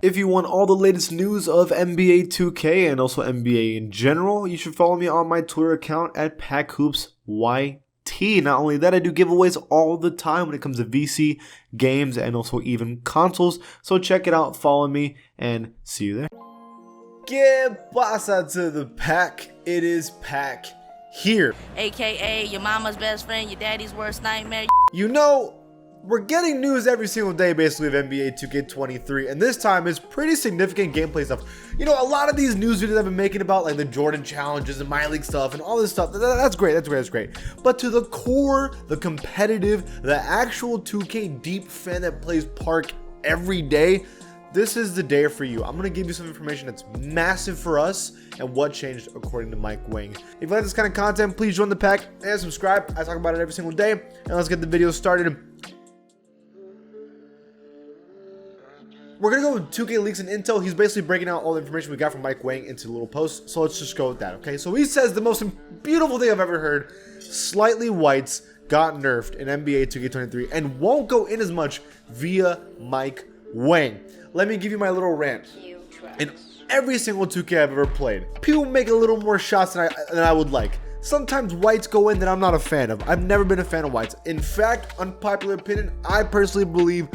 If you want all the latest news of NBA 2K and also NBA in general, you should follow me on my Twitter account at PackHoopsYT. Not only that, I do giveaways all the time when it comes to VC, games, and also even consoles. So check it out, follow me, and see you there. ¿Qué pasa to the pack? It is Pack here. AKA your mama's best friend, your daddy's worst nightmare. You know, we're getting news every single day basically of NBA 2K23, and this time is pretty significant gameplay stuff. You know, a lot of these news videos I've been making about like the Jordan challenges and My League stuff and all this stuff, that's great. But to the core, the competitive, the actual 2K deep fan that plays Park every day, this is the day for you. I'm going to give you some information that's massive for us and what changed according to Mike Wang. If you like this kind of content, please join the pack and subscribe. I talk about it every single day. And let's get the video started. We're going to go with 2K leaks and intel. He's basically breaking out all the information we got from Mike Wang into a little post. So let's just go with that, okay? So he says the most beautiful thing I've ever heard. Slightly whites got nerfed in NBA 2K23 and won't go in as much via Mike Wang. Let me give you my little rant. In every single 2K I've ever played, people make a little more shots than I would like. Sometimes whites go in that I'm not a fan of. I've never been a fan of whites. In fact, unpopular opinion, I personally believe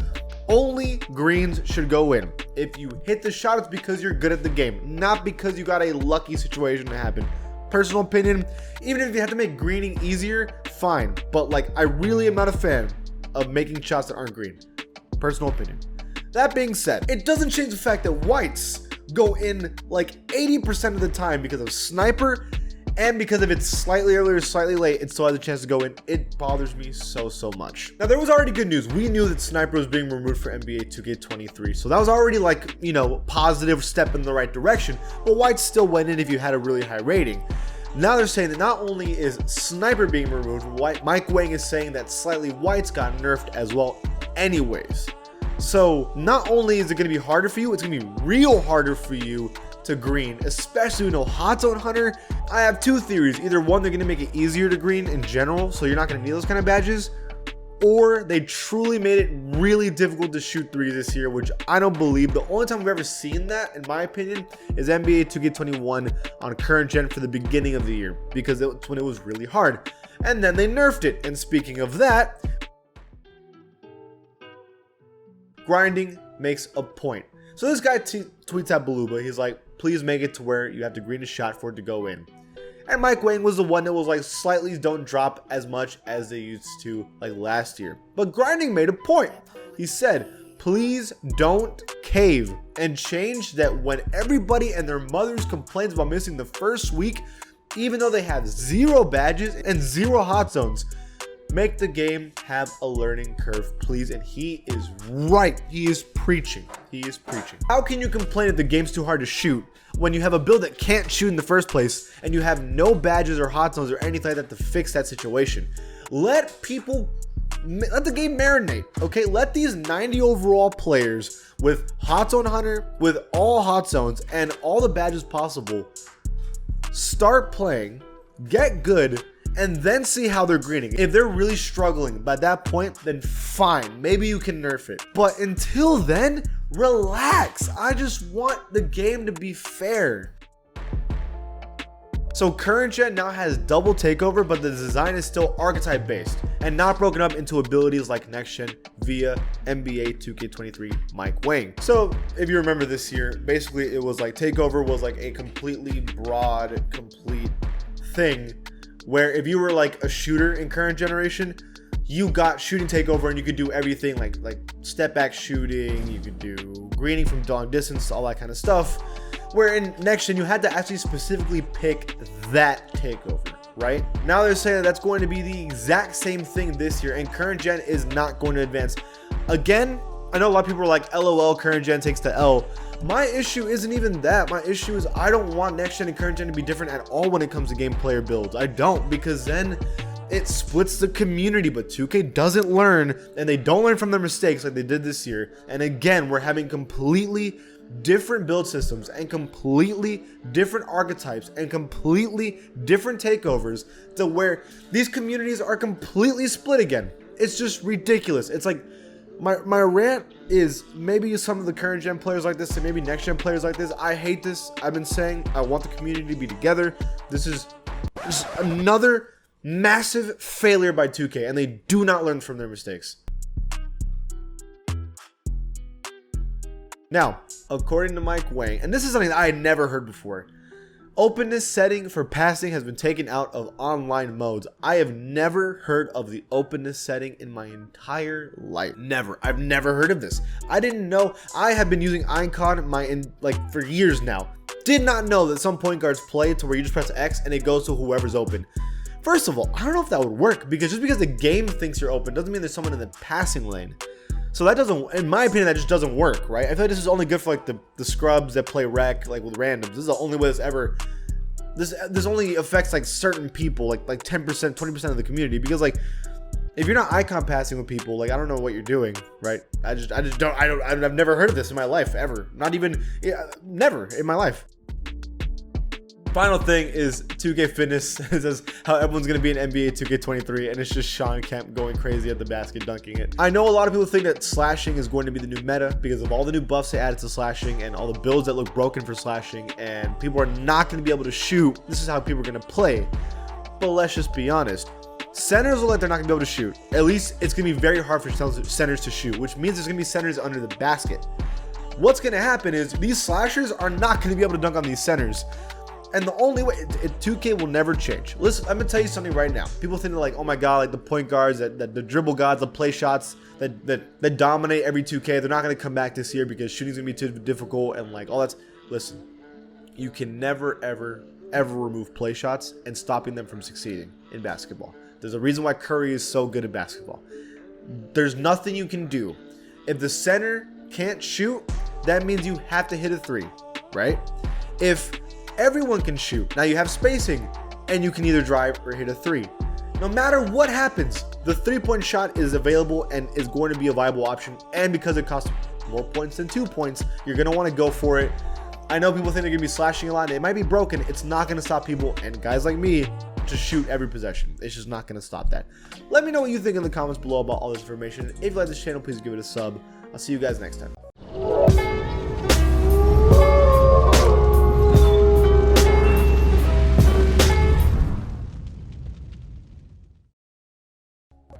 only greens should go in. If you hit the shot, it's because you're good at the game, not because you got a lucky situation to happen. Personal opinion, even if you have to make greening easier, fine. But like, I really am not a fan of making shots that aren't green. Personal opinion. That being said, it doesn't change the fact that whites go in like 80% of the time because of sniper, and because if it's slightly early or slightly late, it still has a chance to go in. It bothers me so much. Now, there was already good news. We knew that sniper was being removed for NBA 2K23, so that was already like, you know, positive step in the right direction, but whites still went in if you had a really high rating. Now they're saying that not only is sniper being removed, Mike Wang is saying that slightly whites got nerfed as well anyways. So not only is it going to be harder for you, it's going to be real harder for you to green, especially with no hot zone hunter. I have two theories. Either one, they're going to make it easier to green in general, so you're not going to need those kind of badges, or they truly made it really difficult to shoot threes this year, which I don't believe. The only time we've ever seen that, in my opinion, is NBA 2K21 on current gen for the beginning of the year, because it's when it was really hard. And then they nerfed it. And speaking of that, grinding makes a point. So this guy tweets at Beluba. He's like, please make it to where you have to green a shot for it to go in. And Mike Wang was the one that was like, slightly don't drop as much as they used to like last year. But grinding made a point. He said, please don't cave, and change that when everybody and their mothers complains about missing the first week, even though they have 0 badges and 0 hot zones. Make the game have a learning curve, please. And he is right. He is preaching. How can you complain if the game's too hard to shoot when you have a build that can't shoot in the first place and you have no badges or hot zones or anything like that to fix that situation? Let the game marinate, okay? Let these 90 overall players with hot zone hunter, with all hot zones and all the badges possible, start playing, get good, and then see how they're greening. If they're really struggling by that point, then fine, maybe you can nerf it. But until then, relax. I just want the game to be fair. So current gen now has double takeover, but the design is still archetype based and not broken up into abilities like next gen via NBA 2K23 Mike Wang. So if you remember this year, basically it was like takeover was like a completely broad, complete thing, where if you were like a shooter in current generation, you got shooting takeover and you could do everything like step back shooting, you could do greening from long distance, all that kind of stuff. Where in next gen, you had to actually specifically pick that takeover, right? Now they're saying that that's going to be the exact same thing this year, and current gen is not going to advance. Again, I know a lot of people are like, LOL, current gen takes the L. My issue isn't even that. My issue is I don't want next gen and current gen to be different at all when it comes to game player builds. I don't, because then it splits the community. But 2K doesn't learn, and they don't learn from their mistakes like they did this year. And again, we're having completely different build systems and completely different archetypes and completely different takeovers, to where these communities are completely split again. It's just ridiculous. It's like My rant is maybe some of the current gen players like this and maybe next gen players like this. I hate this. I've been saying I want the community to be together. This is just another massive failure by 2K, and they do not learn from their mistakes. Now, according to Mike Wang, and this is something that I had never heard before, openness setting for passing has been taken out of online modes. I have never heard of the openness setting in my entire life. Never. I've never heard of this. I didn't know. I have been using Icon for years now. Did not know that some point guards play to where you just press X and it goes to whoever's open. First of all, I don't know if that would work, because just because the game thinks you're open doesn't mean there's someone in the passing lane. So that doesn't, in my opinion, that just doesn't work, right? I feel like this is only good for like the scrubs that play rec, like with randoms. This is the only way this only affects like certain people, like 10%, 20% of the community, because like if you're not icon passing with people, like I don't know what you're doing, right? I've never heard of this in my life ever. Not even, never in my life. Final thing is 2K Fitness says how everyone's going to be in NBA 2K23, and it's just Sean Kemp going crazy at the basket dunking it. I know a lot of people think that slashing is going to be the new meta because of all the new buffs they added to slashing and all the builds that look broken for slashing, and people are not going to be able to shoot. This is how people are going to play. But let's just be honest. Centers look like they're not going to be able to shoot. At least it's going to be very hard for centers to shoot, which means there's going to be centers under the basket. What's going to happen is these slashers are not going to be able to dunk on these centers. And the only way, 2K will never change. Listen, I'm gonna tell you something right now. People think like, oh my god, like the point guards, that the dribble gods, the play shots that dominate every 2K, they're not gonna come back this year because shooting's gonna be too difficult and like all that's. Listen, you can never ever remove play shots and stopping them from succeeding in basketball. There's a reason why Curry is so good at basketball. There's nothing you can do. If the center can't shoot, that means you have to hit a three, right? If everyone can shoot, now you have spacing and you can either drive or hit a three. No matter what happens, the 3-point shot is available and is going to be a viable option, and because it costs more points than 2 points, you're going to want to go for it. I know people think they're going to be slashing a lot, it might be broken. It's not going to stop people and guys like me to shoot every possession. It's just not going to stop that. Let me know what you think in the comments below about all this information. If you like this channel, please give it a sub. I'll see you guys next time.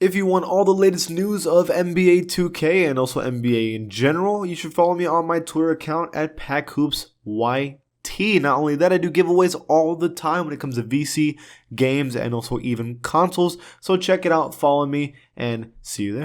If you want all the latest news of NBA 2K and also NBA in general, you should follow me on my Twitter account at PackHoopsYT. Not only that, I do giveaways all the time when it comes to VC, games, and also even consoles. So check it out, follow me, and see you there.